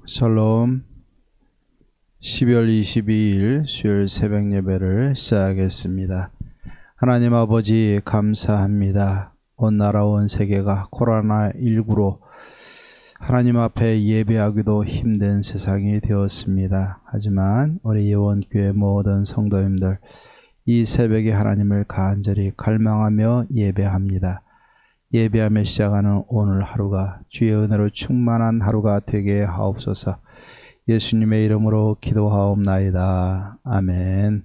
샬롬. 12월 22일 수요일 새벽 예배를 시작하겠습니다. 하나님 아버지 감사합니다. 온 나라 온 세계가 코로나19로 하나님 앞에 예배하기도 힘든 세상이 되었습니다. 하지만 우리 예원교회 모든 성도님들 이 새벽에 하나님을 간절히 갈망하며 예배합니다. 예배하며 시작하는 오늘 하루가 주의 은혜로 충만한 하루가 되게 하옵소서. 예수님의 이름으로 기도하옵나이다. 아멘.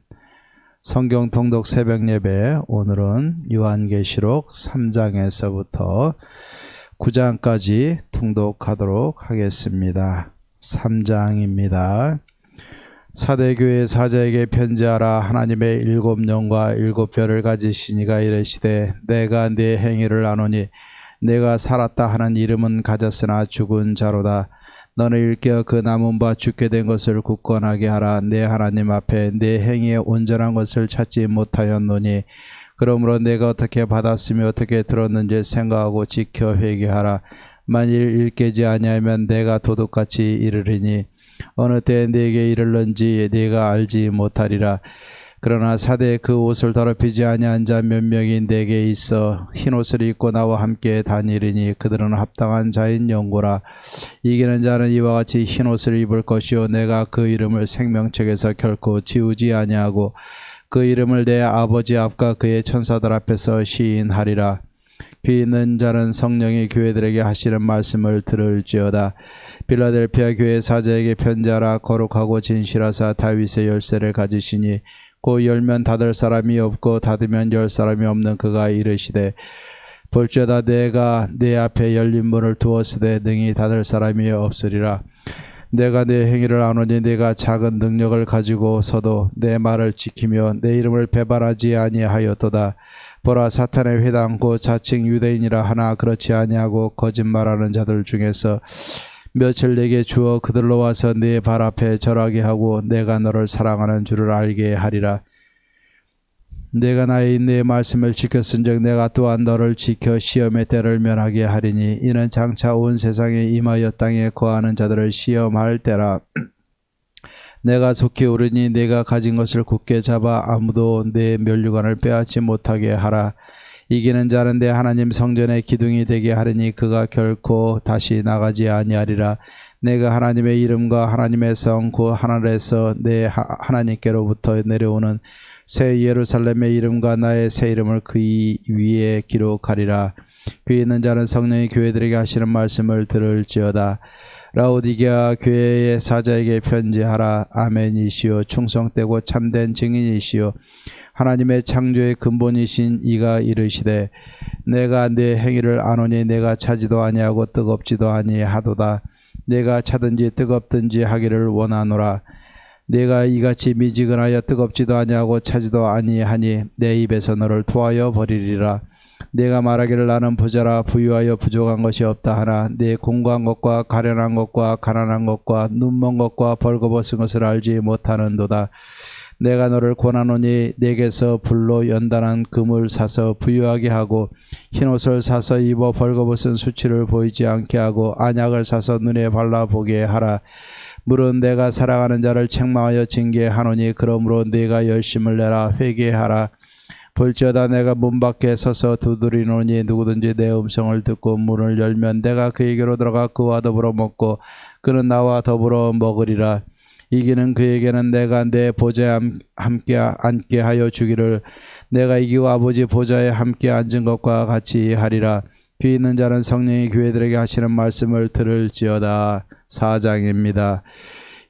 성경 통독 새벽 예배, 오늘은 요한계시록 3장에서부터 9장까지 통독하도록 하겠습니다. 3장입니다. 사대교회 사자에게 편지하라. 하나님의 7영과 7별을 가지신 이가 이르시되 내가 네 행위를 아노니 내가 살았다 하는 이름은 가졌으나 죽은 자로다. 너는 일깨어 그 남은 바 죽게 된 것을 굳건하게 하라. 내 하나님 앞에 내 행위의 온전한 것을 찾지 못하였노니 그러므로 내가 어떻게 받았으며 어떻게 들었는지 생각하고 지켜 회개하라. 만일 일깨지 아니하면 내가 도둑같이 이르리니 어느 때 네게 이를는지 네가 알지 못하리라. 그러나 사대에 그 옷을 더럽히지 아니한 자 몇 명이 내게 있어 흰옷을 입고 나와 함께 다니리니 그들은 합당한 자인 영고라. 이기는 자는 이와 같이 흰옷을 입을 것이요 내가 그 이름을 생명책에서 결코 지우지 아니하고 그 이름을 내 아버지 앞과 그의 천사들 앞에서 시인하리라. 귀 있는 자는 성령이 교회들에게 하시는 말씀을 들을지어다. 빌라델피아 교회 사자에게 편지하라. 거룩하고 진실하사 다윗의 열쇠를 가지시니 곧 열면 닫을 사람이 없고 닫으면 열 사람이 없는 그가 이르시되 볼지어다 내가 내 앞에 열린 문을 두었으되 능히 닫을 사람이 없으리라. 내가 내 행위를 아노니 내가 작은 능력을 가지고서도 내 말을 지키며 내 이름을 배반하지 아니하였도다. 보라, 사탄의 회당 곧 자칭 유대인이라 하나 그렇지 아니하고 거짓말하는 자들 중에서 며칠 내게 주어 그들로 와서 네 발 앞에 절하게 하고 내가 너를 사랑하는 줄을 알게 하리라. 내가 나의 네 말씀을 지켰은즉 내가 또한 너를 지켜 시험의 때를 면하게 하리니 이는 장차 온 세상에 임하여 땅에 거하는 자들을 시험할 때라. 내가 속히 오르니 내가 가진 것을 굳게 잡아 아무도 내 면류관을 빼앗지 못하게 하라. 이기는 자는 내 하나님 성전의 기둥이 되게 하리니 그가 결코 다시 나가지 아니하리라. 내가 하나님의 이름과 하나님의 성 곧 하늘에서 내 하나님께로부터 내려오는 새 예루살렘의 이름과 나의 새 이름을 그 위에 기록하리라. 귀 있는 자는 성령이 교회들에게 하시는 말씀을 들을지어다. 라오디게아 교회의 사자에게 편지하라. 아멘이시오. 충성되고 참된 증인이시오. 하나님의 창조의 근본이신 이가 이르시되 내가 네 행위를 아노니 내가 차지도 아니하고 뜨겁지도 아니하도다. 내가 차든지 뜨겁든지 하기를 원하노라. 내가 이같이 미지근하여 뜨겁지도 아니하고 차지도 아니하니 내 입에서 너를 토하여 버리리라. 내가 말하기를 나는 부자라 부유하여 부족한 것이 없다 하나 내 공고한 것과 가련한 것과 가난한 것과 눈먼 것과 벌거벗은 것을 알지 못하는도다. 내가 너를 권하노니 내게서 불로 연단한 금을 사서 부유하게 하고 흰옷을 사서 입어 벌거벗은 수치를 보이지 않게 하고 안약을 사서 눈에 발라보게 하라. 물은 내가 사랑하는 자를 책망하여 징계하노니 그러므로 네가 열심을 내라. 회개하라. 볼지어다 내가 문 밖에 서서 두드리노니 누구든지 내 음성을 듣고 문을 열면 내가 그에게로 들어가 그와 더불어 먹고 그는 나와 더불어 먹으리라. 이기는 그에게는 내가 내 보좌에 함께 앉게 하여 주기를 내가 이기고 아버지 보좌에 함께 앉은 것과 같이 하리라. 귀 있는 자는 성령이 교회들에게 하시는 말씀을 들을지어다. 4장입니다.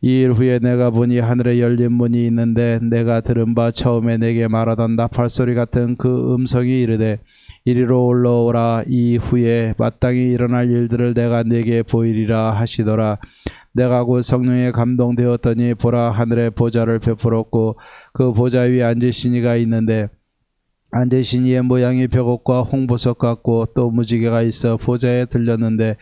이 일 후에 내가 보니 하늘에 열린 문이 있는데 내가 들은 바 처음에 내게 말하던 나팔소리 같은 그 음성이 이르되 이리로 올라오라. 이 후에 마땅히 일어날 일들을 내가 네게 보이리라 하시더라. 내가 곧 성령에 감동되었더니 보라, 하늘에 보좌를 베풀었고 그 보좌 위에 앉으신 이가 있는데 앉으신 이의 모양이 벽옷과 홍보석 같고 또 무지개가 있어 보좌에 들렸는데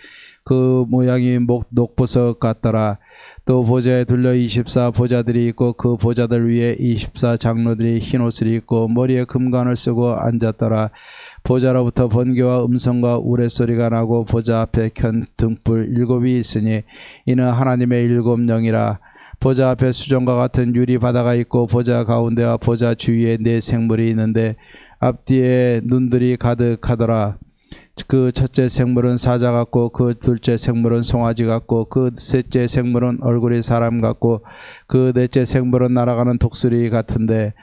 그 모양이 녹보석 같더라. 또 보좌에 둘러 24 보좌들이 있고 그 보좌들 위에 24 장로들이 흰옷을 입고 머리에 금관을 쓰고 앉았더라. 보좌로부터 번개와 음성과 우레소리가 나고 보좌 앞에 켠 등불 7이 있으니 이는 하나님의 7영이라. 보좌 앞에 수정과 같은 유리 바다가 있고 보좌 가운데와 보좌 주위에 4 생물이 있는데 앞뒤에 눈들이 가득하더라. 그 첫째 생물은 사자 같고 그 둘째 생물은 송아지 같고 그 셋째 생물은 얼굴이 사람 같고 그 넷째 생물은 날아가는 독수리 같은데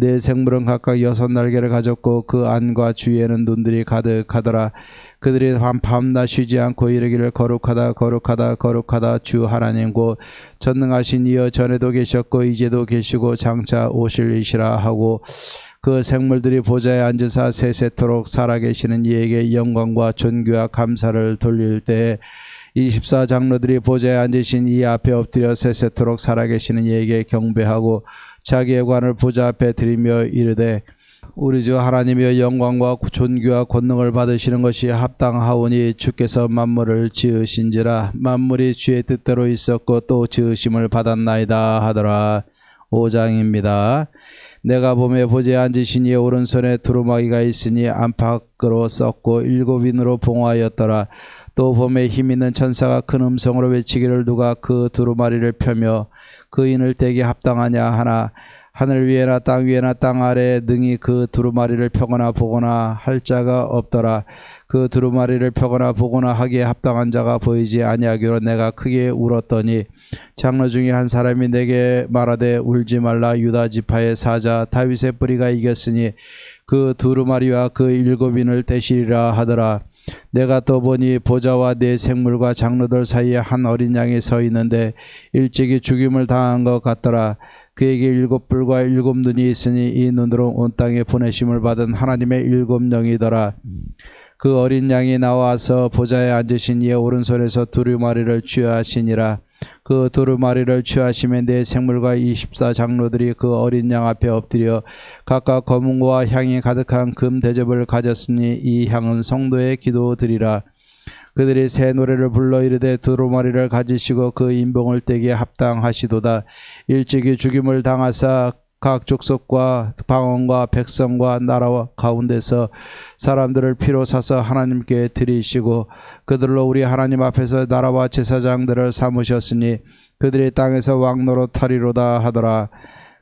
4 생물은 각각 6 날개를 가졌고 그 안과 주위에는 눈들이 가득하더라. 그들이 밤낮 쉬지 않고 이르기를 거룩하다 거룩하다 거룩하다 주 하나님 곧 전능하신 이여 전에도 계셨고 이제도 계시고 장차 오실 이시라 하고 그 생물들이 보좌에 앉으사 세세토록 살아계시는 이에게 영광과 존귀와 감사를 돌릴 때에 24 장로들이 보좌에 앉으신 이 앞에 엎드려 세세토록 살아계시는 이에게 경배하고 자기의 관을 보좌 앞에 드리며 이르되 우리 주 하나님이여 영광과 존귀와 권능을 받으시는 것이 합당하오니 주께서 만물을 지으신지라. 만물이 주의 뜻대로 있었고 또 지으심을 받았나이다 하더라. 5장입니다. 내가 봄에 보좌에 앉으신 이의 오른손에 두루마기가 있으니 안팎으로 썩고 7인으로 봉하였더라. 또 봄에 힘있는 천사가 큰 음성으로 외치기를 누가 그 두루마리를 펴며 그 인을 떼기 합당하냐 하나 하늘 위에나 땅 위에나 땅 아래에 능히 그 두루마리를 펴거나 보거나 할 자가 없더라. 그 두루마리를 펴거나 보거나 하기에 합당한 자가 보이지 아니하기로 내가 크게 울었더니 장로 중에 한 사람이 내게 말하되 울지 말라. 유다 지파의 사자 다윗의 뿌리가 이겼으니 그 두루마리와 그 7인을 대시리라 하더라. 내가 또 보니 보좌와 4 생물과 장로들 사이에 한 어린 양이 서 있는데 일찍이 죽임을 당한 것 같더라. 그에게 7뿔과 7눈이 있으니 이 눈으로 온 땅에 보내심을 받은 하나님의 7영이더라. 그 어린 양이 나와서 보좌에 앉으신 이의 오른손에서 두루마리를 취하시니라. 그 두루마리를 취하심에 4 생물과 24 장로들이 그 어린 양 앞에 엎드려 각각 검은고와 향이 가득한 금 대접을 가졌으니 이 향은 성도의 기도드리라. 그들이 새 노래를 불러 이르되 두루마리를 가지시고 그 인봉을 떼기에 합당하시도다. 일찍이 죽임을 당하사 각 족속과 방언과 백성과 나라 가운데서 사람들을 피로 사서 하나님께 드리시고 그들로 우리 하나님 앞에서 나라와 제사장들을 삼으셨으니 그들이 땅에서 왕노릇 하리로다 하더라.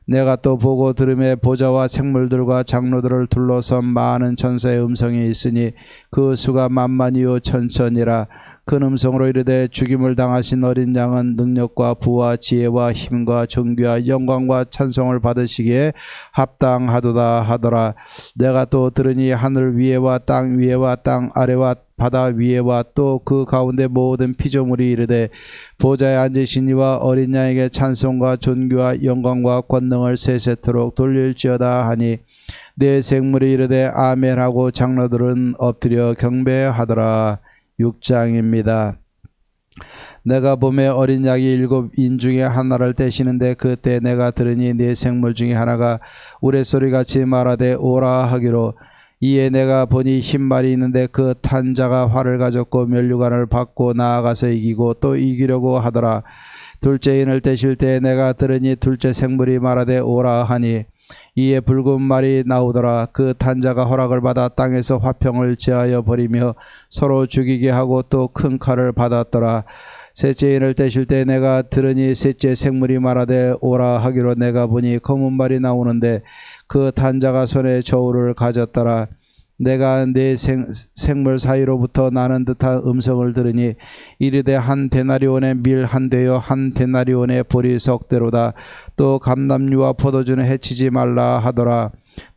내가 또 보고 들음에 보좌와 생물들과 장로들을 둘러선 많은 천사의 음성이 있으니 그 수가 만만이요 천천이라. 큰 음성으로 이르되 죽임을 당하신 어린 양은 능력과 부와 지혜와 힘과 존귀와 영광과 찬송을 받으시기에 합당하도다 하더라. 내가 또 들으니 하늘 위에와 땅 위에와 땅 아래와 바다 위에와 또 그 가운데 모든 피조물이 이르되 보좌에 앉으신 이와 어린 양에게 찬송과 존귀와 영광과 권능을 세세토록 돌릴지어다 하니 4 생물이 이르되 아멘하고 장로들은 엎드려 경배하더라. 6장입니다. 내가 봄에 어린 양이 7인 중에 하나를 떼시는데 그때 내가 들으니 4 생물 중에 하나가 우레소리같이 말하되 오라 하기로 이에 내가 보니 흰 말이 있는데 그 탄 자가 활을 가졌고 면류관을 받고 나아가서 이기고 또 이기려고 하더라. 둘째 인을 떼실 때 내가 들으니 둘째 생물이 말하되 오라 하니 이에 붉은 말이 나오더라. 그 탄자가 허락을 받아 땅에서 화평을 제하여 버리며 서로 죽이게 하고 또 큰 칼을 받았더라. 셋째 인을 떼실 때 내가 들으니 셋째 생물이 말하되 오라 하기로 내가 보니 검은 말이 나오는데 그 탄자가 손에 저울을 가졌더라. 내가 4 생물 사이로부터 나는 듯한 음성을 들으니 이르되 한 데나리온의 밀 한 대요 한 데나리온의 보리 석대로다. 또 감람류와 포도주는 해치지 말라 하더라.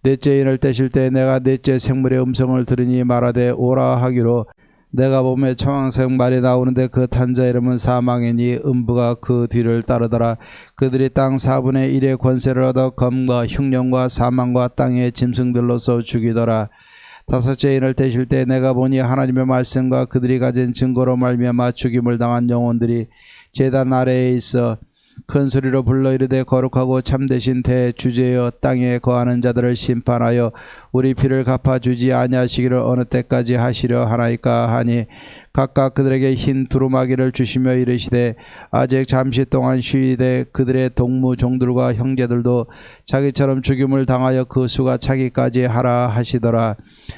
넷째 인을 떼실 때 내가 넷째 생물의 음성을 들으니 말하되 오라 하기로 내가 보매 청황색 말이 나오는데 그 탄자 이름은 사망이니 음부가 그 뒤를 따르더라. 그들이 땅 4분의 1의 권세를 얻어 검과 흉령과 사망과 땅의 짐승들로서 죽이더라. 다섯째 인을 떼실 때 내가 보니 하나님의 말씀과 그들이 가진 증거로 말미암아 죽임을 당한 영혼들이 제단 아래에 있어 큰 소리로 불러 이르되 거룩하고 참되신 대주제여 땅에 거하는 자들을 심판하여 우리 피를 갚아주지 아니하시기를 어느 때까지 하시려 하나이까 하니 각각 그들에게 흰 두루마기를 주시며 이르시되 아직 잠시 동안 쉬이되 그들의 동무 종들과 형제들도 자기처럼 죽임을 당하여 그 수가 차기까지 하라 하시더라.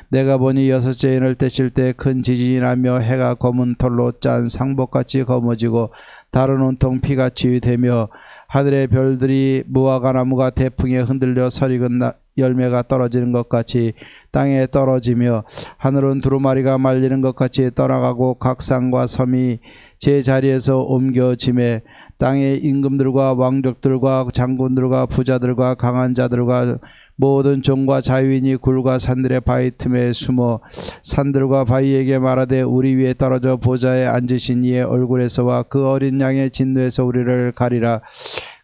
내가 보니 여섯째 인을 떼실 때 큰 지진이 나며 해가 검은 털로 짠 상복같이 검어지고 달은 온통 피같이 되며 하늘의 별들이 무화과나무가 대풍에 흔들려 설익은 열매가 떨어지는 것 같이 땅에 떨어지며 하늘은 두루마리가 말리는 것 같이 떠나가고 각 산과 섬이 제 자리에서 옮겨짐에 땅의 임금들과 왕족들과 장군들과 부자들과 강한 자들과 모든 종과 자유인이 굴과 산들의 바위 틈에 숨어 산들과 바위에게 말하되 우리 위에 떨어져 보좌에 앉으신 이의 얼굴에서와 그 어린 양의 진노에서 우리를 가리라.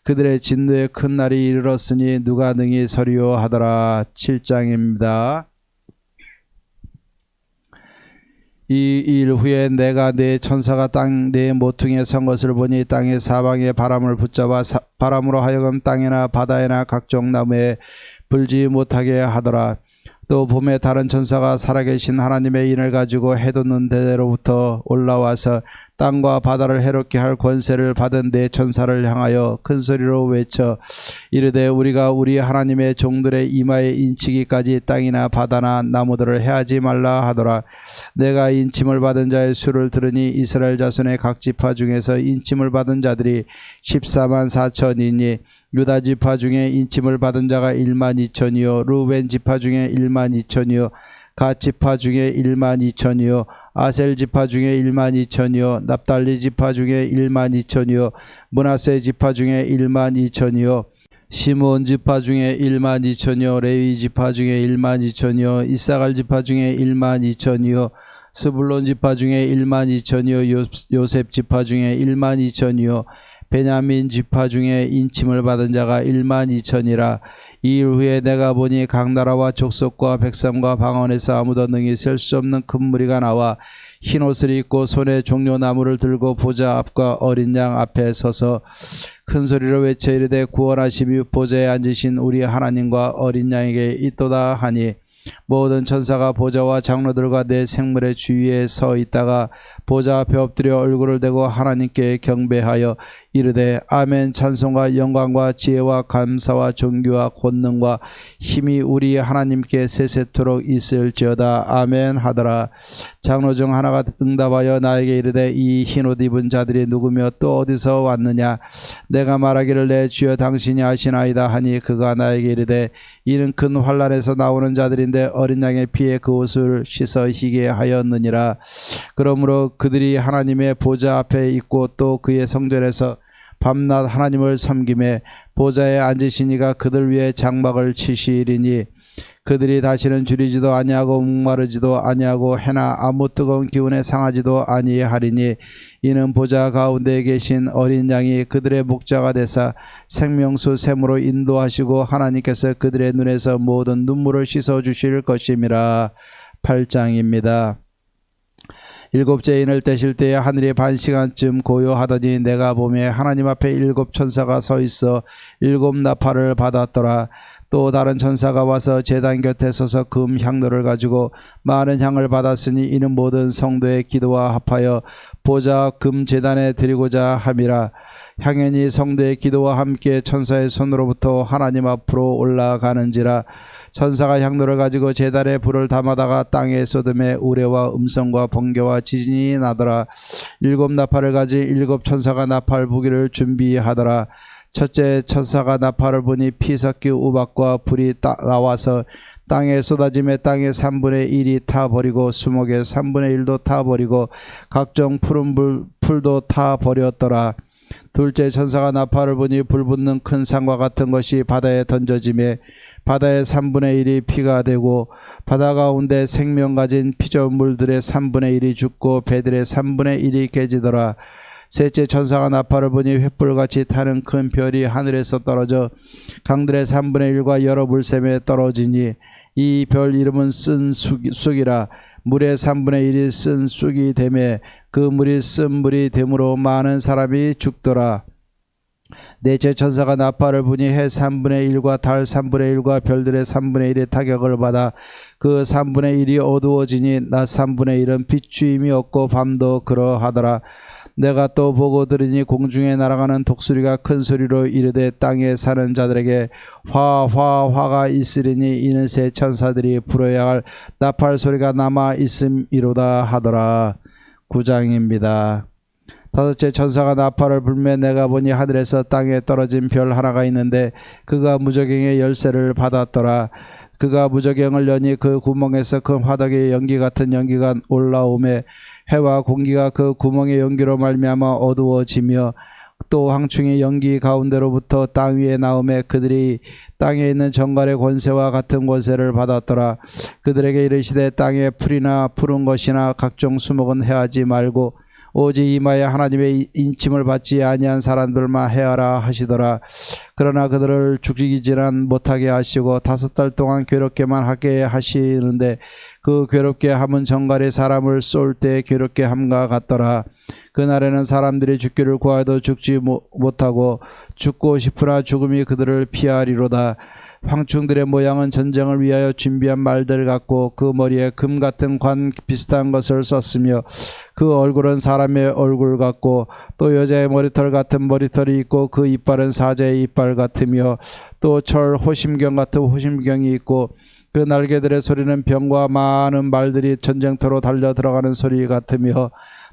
그들의 진노의 큰 날이 이르렀으니 누가 능히 서리요 하더라. 7장입니다. 이 일 후에 내가 내 천사가 땅 내 모퉁이에 선 것을 보니 땅의 사방에 바람을 붙잡아 바람으로 하여금 땅이나 바다에나 각종 나무에 불지 못하게 하더라. 또 봄에 다른 천사가 살아계신 하나님의 인을 가지고 해돋는 데로부터 올라와서 땅과 바다를 해롭게 할 권세를 받은 네 천사를 향하여 큰 소리로 외쳐 이르되 우리가 우리 하나님의 종들의 이마에 인치기까지 땅이나 바다나 나무들을 해하지 말라 하더라. 내가 인침을 받은 자의 수를 들으니 이스라엘 자손의 각 지파 중에서 인침을 받은 자들이 14만 4천이니 유다 지파 중에 인침을 받은 자가 1만 2천이요 루벤 지파 중에 1만 2천이요 갓 지파 중에 1만 2천이요 아셀 지파 중에 1만 2천이요 납달리 지파 중에 1만 2천이요 므낫세 지파 중에 1만 2천이요 시므온 지파 중에 1만 2천이요 레위 지파 중에 1만 2천이요 이사갈 지파 중에 1만 2천이요 스불론 지파 중에 1만 2천이요 요셉 지파 중에 1만 2천이요 베냐민 지파 중에 인침을 받은 자가 1만 2천이라. 이 일 후에 내가 보니 각 나라와 족속과 백성과 방언에서 아무도 능히 셀 수 없는 큰 무리가 나와 흰 옷을 입고 손에 종려나무를 들고 보좌 앞과 어린 양 앞에 서서 큰 소리로 외쳐 이르되 구원하심이 보좌에 앉으신 우리 하나님과 어린 양에게 있도다 하니 모든 천사가 보좌와 장로들과 내 생물의 주위에 서 있다가 보좌 앞에 엎드려 얼굴을 대고 하나님께 경배하여 이르되 아멘. 찬송과 영광과 지혜와 감사와 존귀와 권능과 힘이 우리 하나님께 세세토록 있을지어다. 아멘 하더라. 장로 중 하나가 응답하여 나에게 이르되 이 흰옷 입은 자들이 누구며 또 어디서 왔느냐. 내가 말하기를 내 주여 당신이 아시나이다 하니 그가 나에게 이르되 이는 큰 환란에서 나오는 자들인데 어린 양의 피에 그 옷을 씻어 희게 하였느니라. 그러므로 그들이 하나님의 보좌 앞에 있고 또 그의 성전에서 밤낮 하나님을 섬김에 보좌에 앉으신 이가 그들 위에 장막을 치시리니 그들이 다시는 줄이지도 아니하고 목마르지도 아니하고 해나 아무 뜨거운 기운에 상하지도 아니하리니 이는 보좌 가운데 계신 어린 양이 그들의 목자가 되사 생명수 샘으로 인도하시고 하나님께서 그들의 눈에서 모든 눈물을 씻어 주실 것임이라. 8장입니다. 일곱째 인을 떼실 때에 하늘이 반시간쯤 고요하더니 내가 보매 하나님 앞에 7 천사가 서 있어 7 나팔을 받았더라. 또 다른 천사가 와서 제단 곁에 서서 금 향로를 가지고 많은 향을 받았으니 이는 모든 성도의 기도와 합하여 보좌 금 제단에 드리고자 함이라. 향연이 성도의 기도와 함께 천사의 손으로부터 하나님 앞으로 올라가는지라. 천사가 향로를 가지고 제단에 불을 담아다가 땅에 쏟음에 우레와 음성과 번개와 지진이 나더라. 7 나팔을 가진 7 천사가 나팔 부기를 준비하더라. 첫째 천사가 나팔을 부니 피 섞인 우박과 불이 나와서 땅에 쏟아짐에 땅의 3분의 1이 타버리고 수목의 3분의 1도 타버리고 각종 푸른 풀도 타버렸더라. 둘째 천사가 나팔을 부니 불 붙는 큰 산과 같은 것이 바다에 던져짐에 바다의 3분의 1이 피가 되고 바다 가운데 생명 가진 피조물들의 3분의 1이 죽고 배들의 3분의 1이 깨지더라. 셋째 천사가 나팔을 부니 횃불같이 타는 큰 별이 하늘에서 떨어져 강들의 3분의 1과 여러 물샘에 떨어지니 이 별 이름은 쓴 쑥이라. 물의 3분의 1이 쓴 쑥이 되매 그 물이 쓴 물이 되므로 많은 사람이 죽더라. 넷째 천사가 나팔을 부니 해 3분의 1과 달 3분의 1과 별들의 3분의 1의 타격을 받아 그 3분의 1이 어두워지니 낮 3분의 1은 빛주임이 없고 밤도 그러하더라. 내가 또 보고 들으니 공중에 날아가는 독수리가 큰 소리로 이르되 땅에 사는 자들에게 화가 있으리니 이는 새 천사들이 불어야 할 나팔 소리가 남아 있음이로다 하더라. 9장입니다. 다섯째 천사가 나팔을 불매 내가 보니 하늘에서 땅에 떨어진 별 하나가 있는데 그가 무저갱의 열쇠를 받았더라. 그가 무저갱을 여니 그 구멍에서 큰 화덕의 연기 같은 연기가 올라오매 해와 공기가 그 구멍의 연기로 말미암아 어두워지며 또 황충이 연기 가운데로부터 땅 위에 나오매 그들이 땅에 있는 정갈의 권세와 같은 권세를 받았더라. 그들에게 이르시되 땅에 풀이나 푸른 것이나 각종 수목은 해하지 말고 오직 이마에 하나님의 인침을 받지 아니한 사람들만 해하라 하시더라. 그러나 그들을 죽이지는 못하게 하시고 5달 동안 괴롭게만 하게 하시는데 그 괴롭게 함은 정갈이 사람을 쏠 때 괴롭게 함과 같더라. 그날에는 사람들이 죽기를 구하여도 죽지 못하고 죽고 싶으나 죽음이 그들을 피하리로다. 황충들의 모양은 전쟁을 위하여 준비한 말들 같고 그 머리에 금 같은 관 비슷한 것을 썼으며 그 얼굴은 사람의 얼굴 같고 또 여자의 머리털 같은 머리털이 있고 그 이빨은 사자의 이빨 같으며 또 철 호심경 같은 호심경이 있고 그 날개들의 소리는 병과 많은 말들이 전쟁터로 달려 들어가는 소리 같으며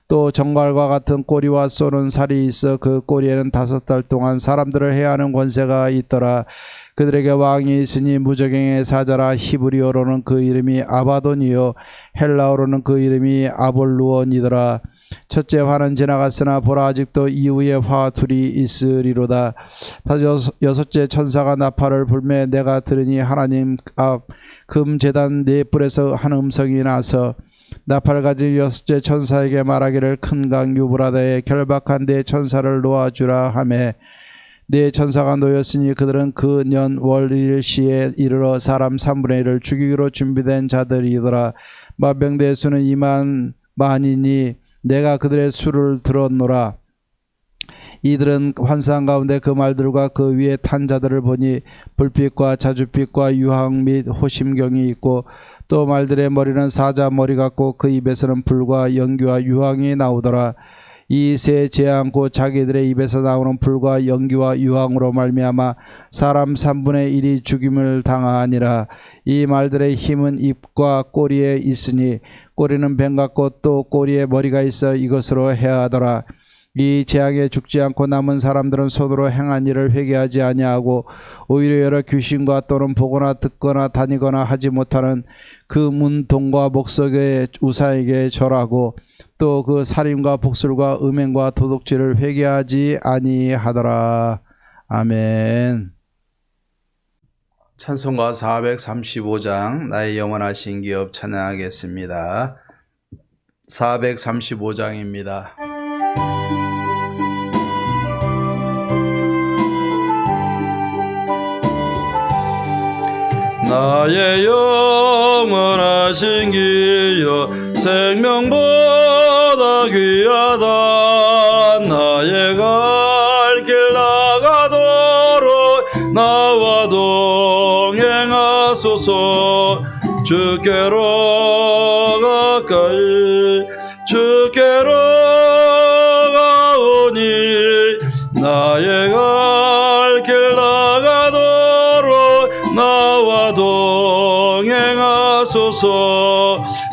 또 정갈과 같은 꼬리와 쏘는 살이 있어 그 꼬리에는 5달 동안 사람들을 해하는 권세가 있더라. 그들에게 왕이 있으니 무저갱의 사자라. 히브리어로는 그 이름이 아바돈이요 헬라어로는 그 이름이 아볼루온이더라. 첫째 화는 지나갔으나 보라 아직도 이후에 화 둘이 있으리로다. 여섯째 천사가 나팔을 불매 내가 들으니 하나님 앞 금 제단 네 뿔에서 한 음성이 나서 나팔 가진 여섯째 천사에게 말하기를 큰 강 유브라다에 결박한 네 천사를 놓아주라 하매 네 천사가 놓였으니 그들은 그 년 월 1일시에 이르러 사람 3분의 1을 죽이기로 준비된 자들이더라. 만병대의 수는 2만 만이니 내가 그들의 수를 들었노라. 이들은 환상 가운데 그 말들과 그 위에 탄 자들을 보니 불빛과 자주빛과 유황 및 호심경이 있고 또 말들의 머리는 사자 머리 같고 그 입에서는 불과 연기와 유황이 나오더라. 이 새 재앙 곧 자기들의 입에서 나오는 불과 연기와 유황으로 말미암아 사람 3분의 1이 죽임을 당하니라. 이 말들의 힘은 입과 꼬리에 있으니 꼬리는 뱀 같고 또 꼬리에 머리가 있어 이것으로 해하더라. 이 재앙에 죽지 않고 남은 사람들은 손으로 행한 일을 회개하지 아니하고 오히려 여러 귀신과 또는 보거나 듣거나 다니거나 하지 못하는 그 문동과 목석의 우상에게 절하고 또 그 살인과 복술과 음행과 도둑질을 회개하지 아니하더라. 아멘. 찬송가 435장 나의 영원하신 기업 찬양하겠습니다. 435장입니다. 나의 영원하신 기여 생명보다 귀하다. 나의 갈 길 나가도록 나와 동행하소서. 주께로 가까이 주께로 가오니 나의 갈 길 나가도록 나와 동행하소서.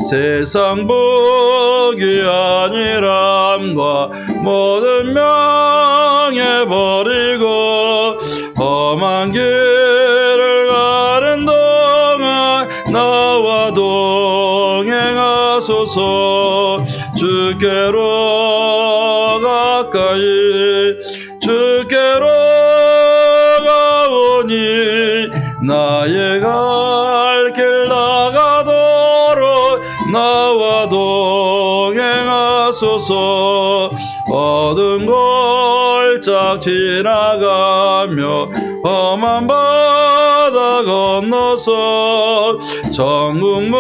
세상 복이 아니람과 모든 명예 버리고 험한 길을 가는 동안 나와 동행하소서. 주께로 가까이 주께로 가오니 나의 갈 길 나가도록 나와 동행하소서. 어두운 골짝 지나가며 험한 바다 건너서 천국문에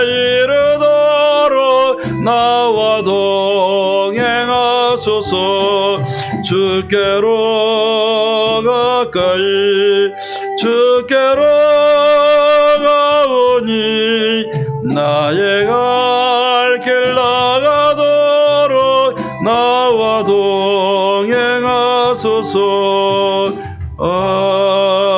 이르도록 나와 동행하소서. 하소서. 주께로 가까이 주께로 가오니 나의 갈 길 나가도록 나와 동행하소서. 아멘.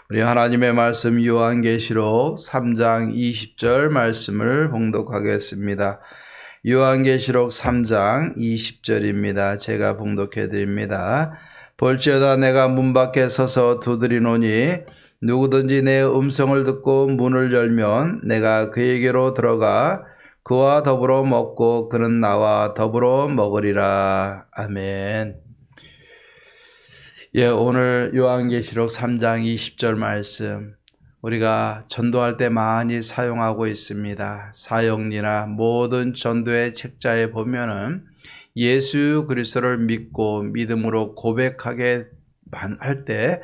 우리 하나님의 말씀 요한계시록 3장 20절 말씀을 봉독하겠습니다. 요한계시록 3장 20절입니다. 제가 봉독해 드립니다. 볼지어다 내가 문 밖에 서서 두드리노니 누구든지 내 음성을 듣고 문을 열면 내가 그에게로 들어가 그와 더불어 먹고 그는 나와 더불어 먹으리라. 아멘. 예, 오늘 요한계시록 3장 20절 말씀 우리가 전도할 때 많이 사용하고 있습니다. 사역리나 모든 전도의 책자에 보면은 예수 그리스도를 믿고 믿음으로 고백하게 할 때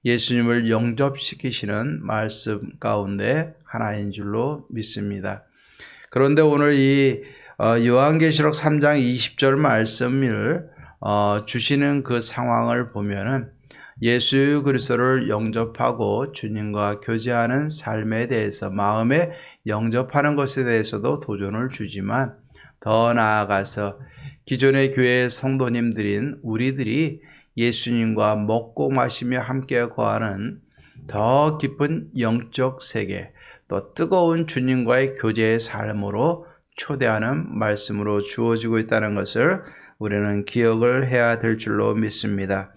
예수님을 영접시키시는 말씀 가운데 하나인 줄로 믿습니다. 그런데 오늘 이 요한계시록 3장 20절 말씀을 주시는 그 상황을 보면은 예수 그리스도를 영접하고 주님과 교제하는 삶에 대해서 마음에 영접하는 것에 대해서도 도전을 주지만 더 나아가서 기존의 교회 성도님들인 우리들이 예수님과 먹고 마시며 함께 거하는 더 깊은 영적 세계 또 뜨거운 주님과의 교제의 삶으로 초대하는 말씀으로 주어지고 있다는 것을 우리는 기억을 해야 될 줄로 믿습니다.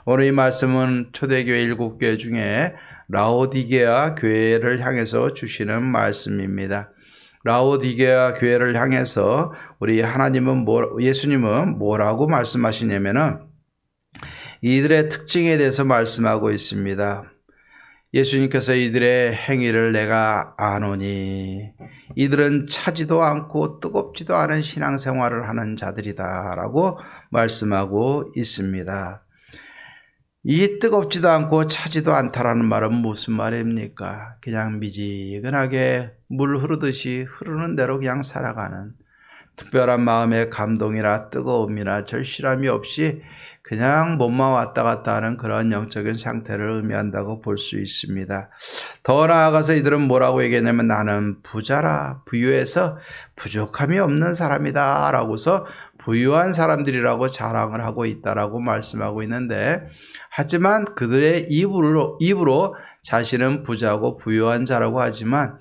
오늘 이 말씀은 초대교회 7교회 중에 라오디게아 교회를 향해서 주시는 말씀입니다. 라오디게아 교회를 향해서 우리 예수님은 뭐라고 말씀하시냐면은 이들의 특징에 대해서 말씀하고 있습니다. 예수님께서 이들의 행위를 내가 아노니 이들은 차지도 않고 뜨겁지도 않은 신앙생활을 하는 자들이다 라고 말씀하고 있습니다. 이 뜨겁지도 않고 차지도 않다라는 말은 무슨 말입니까? 그냥 미지근하게 물 흐르듯이 흐르는 대로 그냥 살아가는 특별한 마음의 감동이나 뜨거움이나 절실함이 없이 그냥 몸만 왔다 갔다 하는 그런 영적인 상태를 의미한다고 볼 수 있습니다. 더 나아가서 이들은 뭐라고 얘기했냐면 나는 부자라 부유해서 부족함이 없는 사람이다 라고서 부유한 사람들이라고 자랑을 하고 있다라고 말씀하고 있는데 하지만 그들의 입으로 자신은 부자고 부유한 자라고 하지만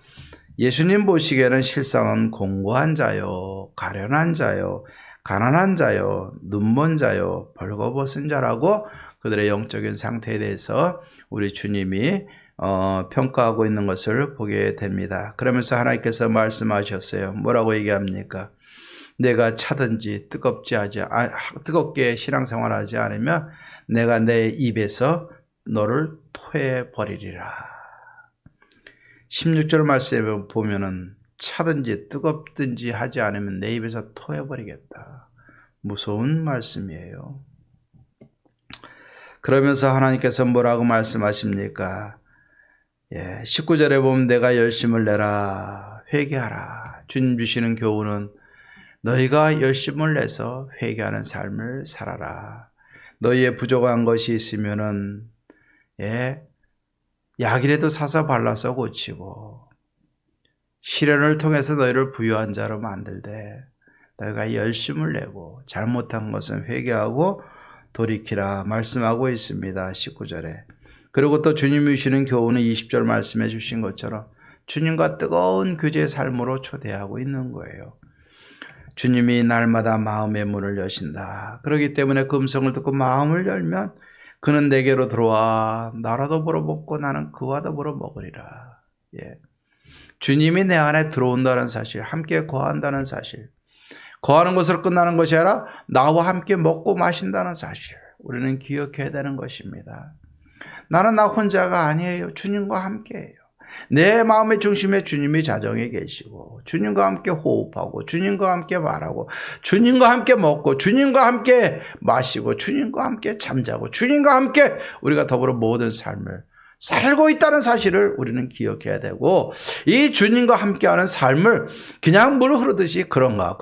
예수님 보시기에는 실상은 공고한 자요 가련한 자요 가난한 자요, 눈먼 자요, 벌거벗은 자라고 그들의 영적인 상태에 대해서 우리 주님이 평가하고 있는 것을 보게 됩니다. 그러면서 하나님께서 말씀하셨어요. 뭐라고 얘기합니까? 내가 차든지 뜨겁게 신앙생활하지 않으면 내가 내 입에서 너를 토해 버리리라. 16절 말씀에 보면은 차든지 뜨겁든지 하지 않으면 내 입에서 토해버리겠다. 무서운 말씀이에요. 그러면서 하나님께서 뭐라고 말씀하십니까? 19절에 보면 내가 열심을 내라 회개하라. 주님 주시는 교훈은 너희가 열심을 내서 회개하는 삶을 살아라. 너희의 부족한 것이 있으면은 약이라도 사서 발라서 고치고 시련을 통해서 너희를 부유한 자로 만들되 너희가 열심을 내고 잘못한 것은 회개하고 돌이키라 말씀하고 있습니다. 19절에. 그리고 또 주님이 주시는 교훈은 20절 말씀해 주신 것처럼 주님과 뜨거운 교제의 삶으로 초대하고 있는 거예요. 주님이 날마다 마음의 문을 여신다. 그렇기 때문에 그 음성을 듣고 마음을 열면 그는 내게로 들어와 나라 더불어 먹고 나는 그와 더불어 먹으리라. 주님이 내 안에 들어온다는 사실, 함께 거한다는 사실, 거하는 것으로 끝나는 것이 아니라 나와 함께 먹고 마신다는 사실, 우리는 기억해야 되는 것입니다. 나는 나 혼자가 아니에요. 주님과 함께해요. 내 마음의 중심에 주님이 자정해 계시고 주님과 함께 호흡하고 주님과 함께 말하고 주님과 함께 먹고 주님과 함께 마시고 주님과 함께 잠자고 주님과 함께 우리가 더불어 모든 삶을 살고 있다는 사실을 우리는 기억해야 되고, 이 주님과 함께하는 삶을 그냥 물 흐르듯이 그런가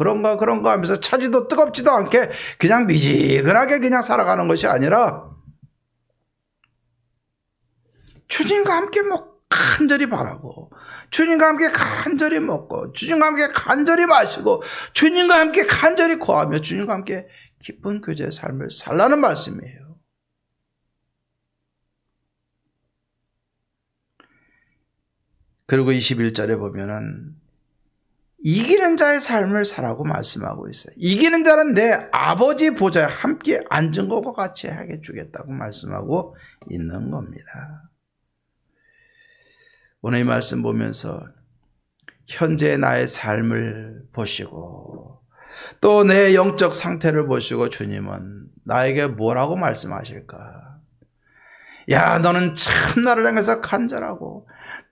하면서 차지도 뜨겁지도 않게 그냥 미지근하게 그냥 살아가는 것이 아니라, 주님과 함께 간절히 바라고, 주님과 함께 간절히 먹고, 주님과 함께 간절히 마시고, 주님과 함께 간절히 거하며 주님과 함께 깊은 교제의 삶을 살라는 말씀이에요. 그리고 21절에 보면은 이기는 자의 삶을 살라고 말씀하고 있어요. 이기는 자는 내 아버지 보좌에 함께 앉은 것과 같이 하게 주겠다고 말씀하고 있는 겁니다. 오늘 이 말씀 보면서 현재 나의 삶을 보시고 또 내 영적 상태를 보시고 주님은 나에게 뭐라고 말씀하실까? 야, 너는 참 나를 향해서 간절하고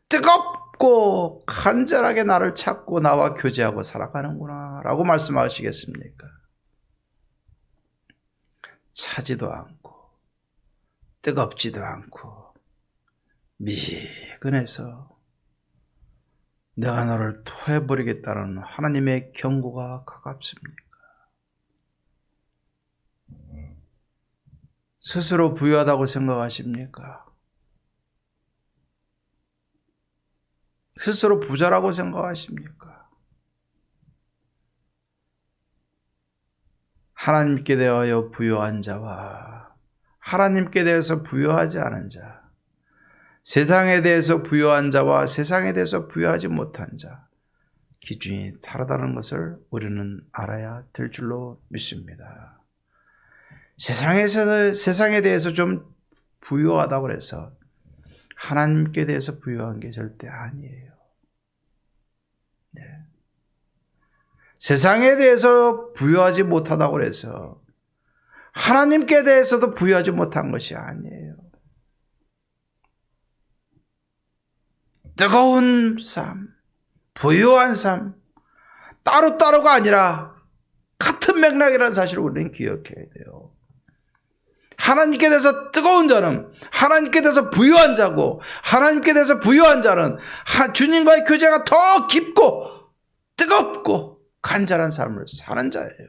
뜨겁고 간절하게 나를 찾고 나와 교제하고 살아가는구나 라고 말씀하시겠습니까? 차지도 않고 뜨겁지도 않고 미지근해서 내가 너를 토해버리겠다는 하나님의 경고가 가깝습니까? 스스로 부유하다고 생각하십니까? 스스로 부자라고 생각하십니까? 하나님께 대하여 부유한 자와 하나님께 대해서 부유하지 않은 자, 세상에 대해서 부유한 자와 세상에 대해서 부유하지 못한 자, 기준이 다르다는 것을 우리는 알아야 될 줄로 믿습니다. 세상에 대해서 좀 부유하다고 해서 하나님께 대해서 부유한 게 절대 아니에요. 네. 세상에 대해서 부유하지 못하다고 해서 하나님께 대해서도 부유하지 못한 것이 아니에요. 뜨거운 삶, 부유한 삶, 따로따로가 아니라 같은 맥락이라는 사실을 우리는 기억해야 돼요. 하나님께 대해서 뜨거운 자는 하나님께 대해서 부유한 자고, 하나님께 대해서 부유한 자는 주님과의 교제가 더 깊고 뜨겁고 간절한 삶을 사는 자예요.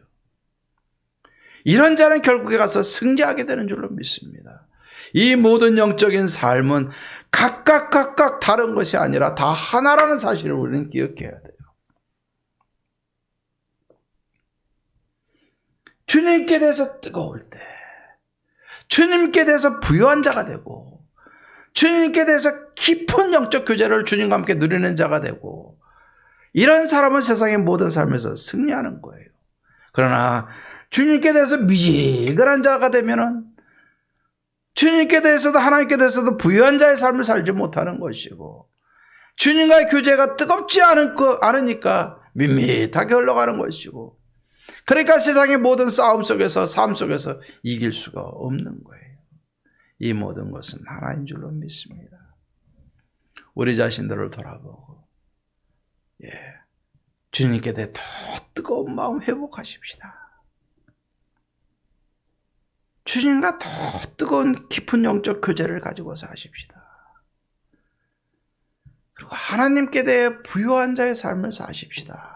이런 자는 결국에 가서 승리하게 되는 줄로 믿습니다. 이 모든 영적인 삶은 각각 다른 것이 아니라 다 하나라는 사실을 우리는 기억해야 돼요. 주님께 대해서 뜨거울 때, 주님께 대해서 부유한 자가 되고, 주님께 대해서 깊은 영적 교제를 주님과 함께 누리는 자가 되고, 이런 사람은 세상의 모든 삶에서 승리하는 거예요. 그러나 주님께 대해서 미지근한 자가 되면은 주님께 대해서도 하나님께 대해서도 부유한 자의 삶을 살지 못하는 것이고, 주님과의 교제가 뜨겁지 않으니까 밋밋하게 흘러가는 것이고, 그러니까 세상의 모든 싸움 속에서 삶 속에서 이길 수가 없는 거예요. 이 모든 것은 하나인 줄로 믿습니다. 우리 자신들을 돌아보고 주님께 대해 더 뜨거운 마음 회복하십시다. 주님과 더 뜨거운 깊은 영적 교제를 가지고 사십시다. 그리고 하나님께 대해 부유한 자의 삶을 사십시다.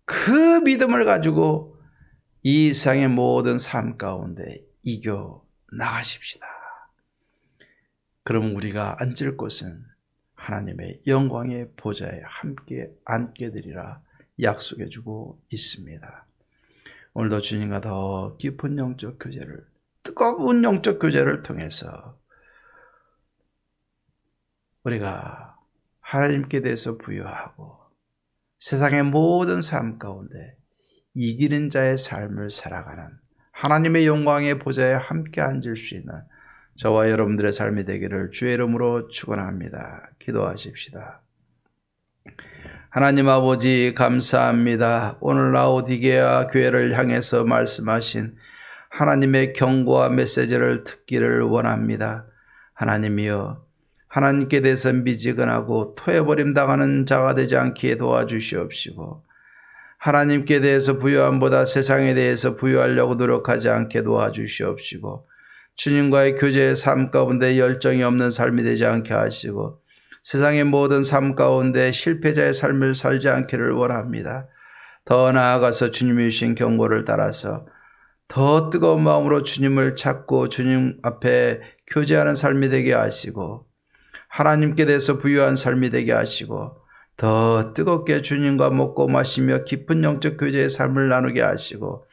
그 믿음을 가지고 이 세상의 모든 삶 가운데 이겨 나가십시다. 그럼 우리가 앉을 곳은 하나님의 영광의 보좌에 함께 앉게 되리라 약속해 주고 있습니다. 오늘도 주님과 더 깊은 영적 교제를, 뜨거운 영적 교제를 통해서 우리가 하나님께 대해서 부유하고 세상의 모든 삶 가운데 이기는 자의 삶을 살아가는 하나님의 영광의 보좌에 함께 앉을 수 있는 저와 여러분들의 삶이 되기를 주의 이름으로 축원합니다. 기도하십시다. 하나님 아버지 감사합니다. 오늘 라오디게아 교회를 향해서 말씀하신 하나님의 경고와 메시지를 듣기를 원합니다. 하나님이여, 하나님께 대해서 미지근하고 토해버림 당하는 자가 되지 않게 도와주시옵시고, 하나님께 대해서 부유함보다 세상에 대해서 부유하려고 노력하지 않게 도와주시옵시고, 주님과의 교제의 삶 가운데 열정이 없는 삶이 되지 않게 하시고 세상의 모든 삶 가운데 실패자의 삶을 살지 않기를 원합니다. 더 나아가서 주님이 주신 경고를 따라서 더 뜨거운 마음으로 주님을 찾고 주님 앞에 교제하는 삶이 되게 하시고 하나님께 대해서 부유한 삶이 되게 하시고 더 뜨겁게 주님과 먹고 마시며 깊은 영적 교제의 삶을 나누게 하시고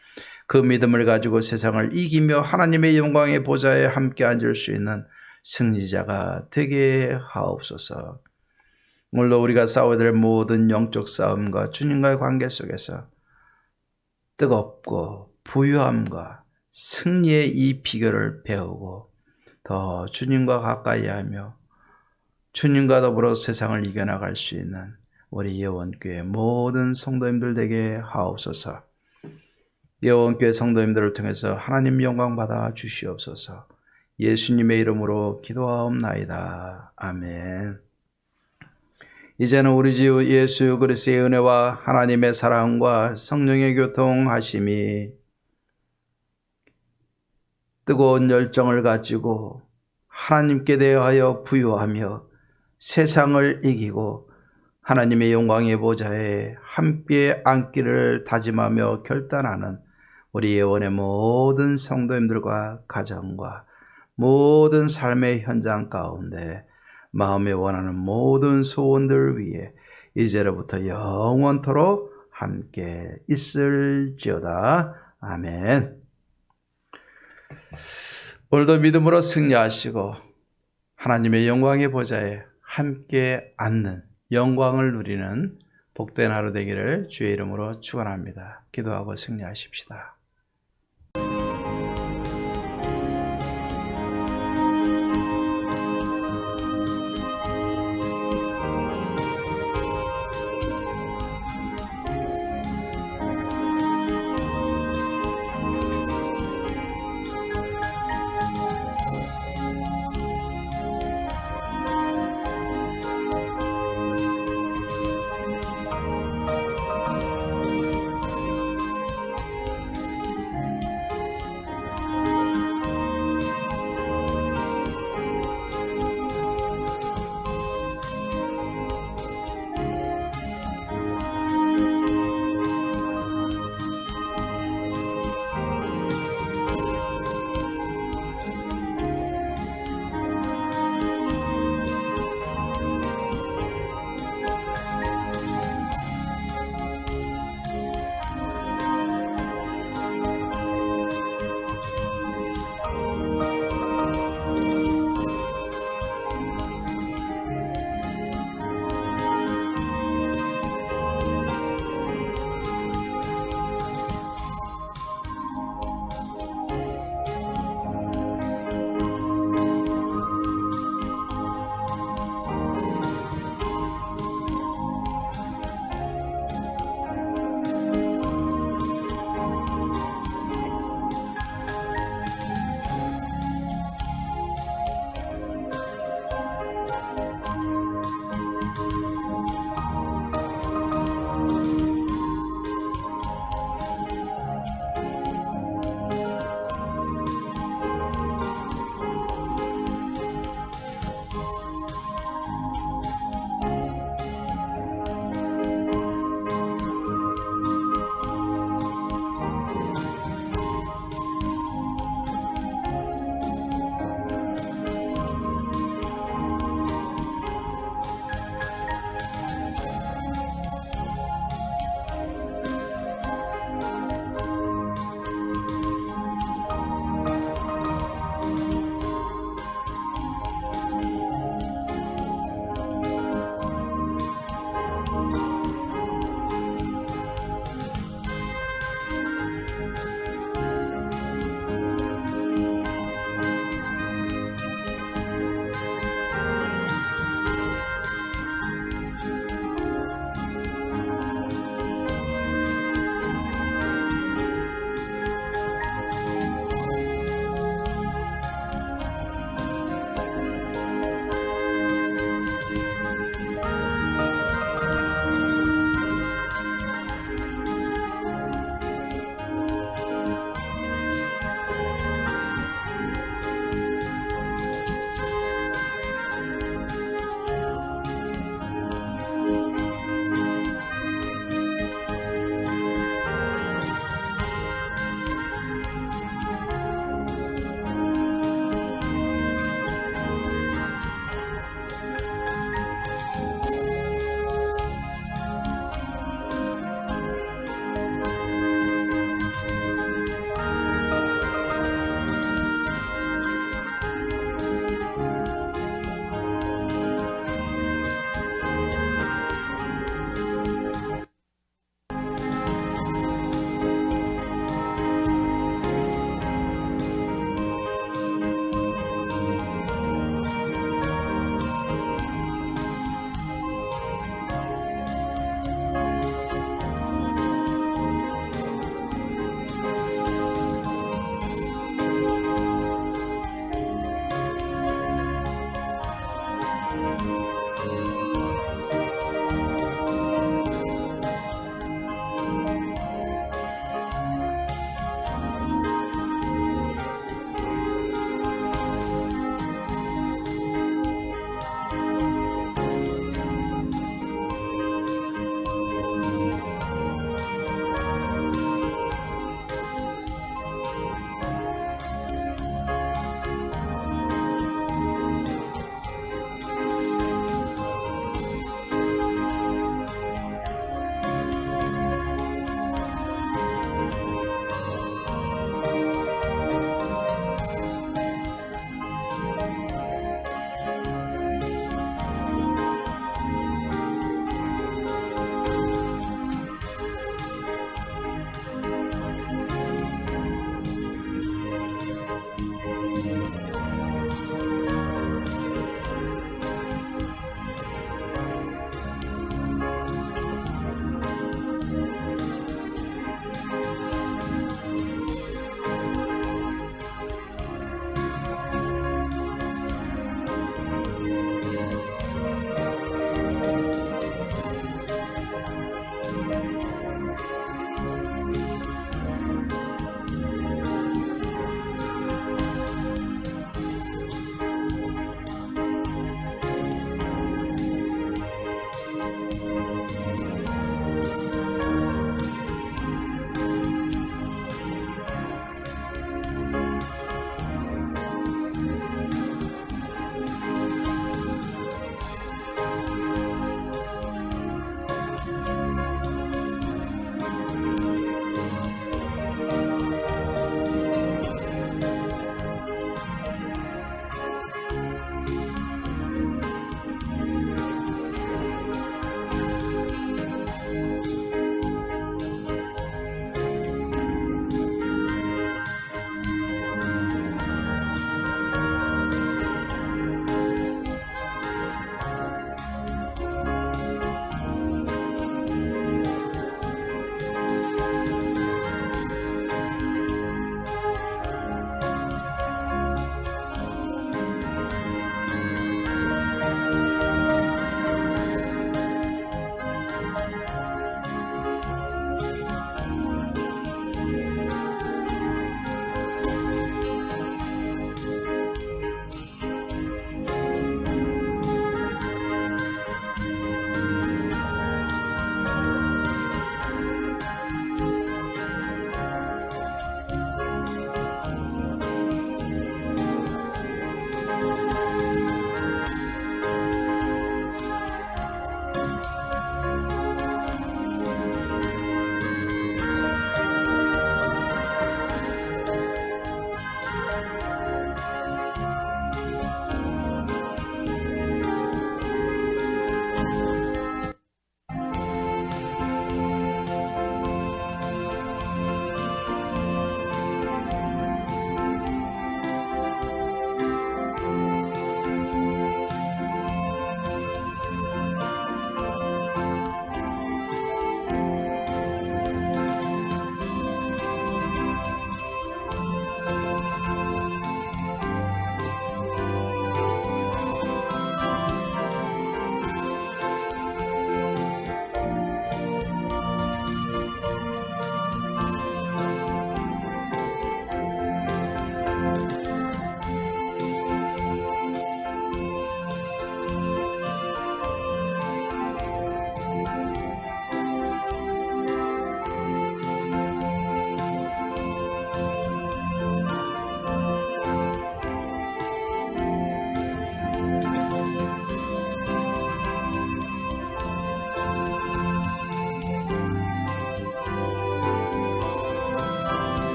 그 믿음을 가지고 세상을 이기며 하나님의 영광의 보좌에 함께 앉을 수 있는 승리자가 되게 하옵소서. 오늘도 우리가 싸워야 될 모든 영적 싸움과 주님과의 관계 속에서 뜨겁고 부유함과 승리의 이 비결을 배우고 더 주님과 가까이 하며 주님과 더불어 세상을 이겨나갈 수 있는 우리 예원교회 모든 성도님들 되게 하옵소서. 예원교회 성도님들을 통해서 하나님 영광 받아 주시옵소서. 예수님의 이름으로 기도하옵나이다. 아멘. 이제는 우리 주 예수 그리스도의 은혜와 하나님의 사랑과 성령의 교통하심이 뜨거운 열정을 가지고 하나님께 대하여 부유하며 세상을 이기고 하나님의 영광의 보좌에 함께 앉기를 다짐하며 결단하는 우리 예원의 모든 성도님들과 가정과 모든 삶의 현장 가운데 마음에 원하는 모든 소원들 위해 이제로부터 영원토록 함께 있을지어다. 아멘. 오늘도 믿음으로 승리하시고 하나님의 영광의 보좌에 함께 앉는 영광을 누리는 복된 하루 되기를 주의 이름으로 축원합니다. 기도하고 승리하십시다.